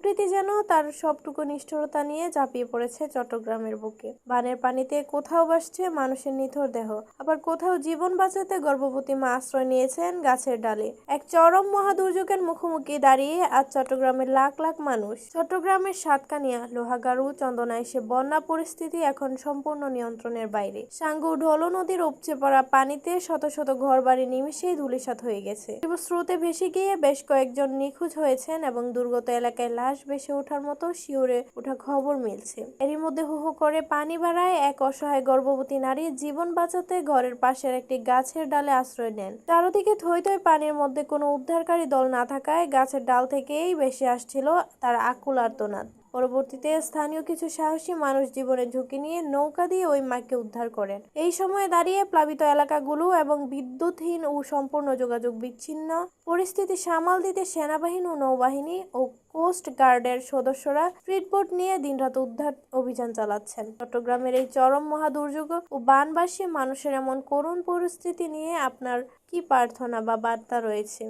প্রকৃতি যেন তার সবটুকু নিষ্ঠুরতা নিয়ে ঝাঁপিয়ে পড়েছে চট্টগ্রামের বুকে। বানের পানিতে কোথাও ভাসছে মানুষের নিথর দেহ, আবার কোথাও জীবন বাঁচাতে গর্ভবতী মা আশ্রয় নিয়েছেন গাছের ডালে। এক চরম মহাদুর্যোগের মুখোমুখি দাঁড়িয়ে আজ চট্টগ্রামের লাখ লাখ মানুষ। চট্টগ্রামের সাতকানিয়া, লোহাগাড়ু, চন্দনায় সে বন্যা পরিস্থিতি এখন সম্পূর্ণ নিয়ন্ত্রণের বাইরে। সাঙ্গু ঢোলো নদীর উপচে পড়া পানিতে শত শত ঘরবাড়ি নিমিষেই ধূলিসাৎ হয়ে গেছে। স্রোতে ভেসে গিয়ে বেশ কয়েকজন নিখোঁজ হয়েছেন এবং দুর্গত এলাকায় লাশ ভেসে ওঠার মতো শিউরে ওঠা খবর মিলছে। এরই মধ্যে হু হু করে পানি বাড়ায় এক অসহায় গর্ভবতী নারী জীবন বাঁচাতে ঘরের পাশের একটি গাছের ডালে আশ্রয় নেন। চারদিকে থই থই পানির মধ্যে কোনো উদ্ধারকারী দল না থাকায় গাছের ডাল থেকেই ভেসে আসছিল তার আকুল আর্তনাদ। পরবর্তীতে স্থানীয় কিছু সাহসী মানুষ জীবনের ঝুঁকি নিয়ে নৌকা দিয়ে ওই মাকে উদ্ধার করেন। এই সময়ে দাঁড়িয়ে প্লাবিত এলাকাগুলো এবং বিদ্যুৎহীন ও সম্পূর্ণ যোগাযোগ বিচ্ছিন্ন পরিস্থিতি সামাল দিতে সেনাবাহিনী ও নৌবাহিনী ও কোস্ট গার্ডের সদস্যরা স্পিডবোট নিয়ে দিনরাত উদ্ধার অভিযান চালাচ্ছেন। চট্টগ্রামের এই চরম মহাদুর্যোগ ও বানবাসী মানুষের এমন করুণ পরিস্থিতি নিয়ে আপনার কি প্রার্থনা বা বার্তা রয়েছে?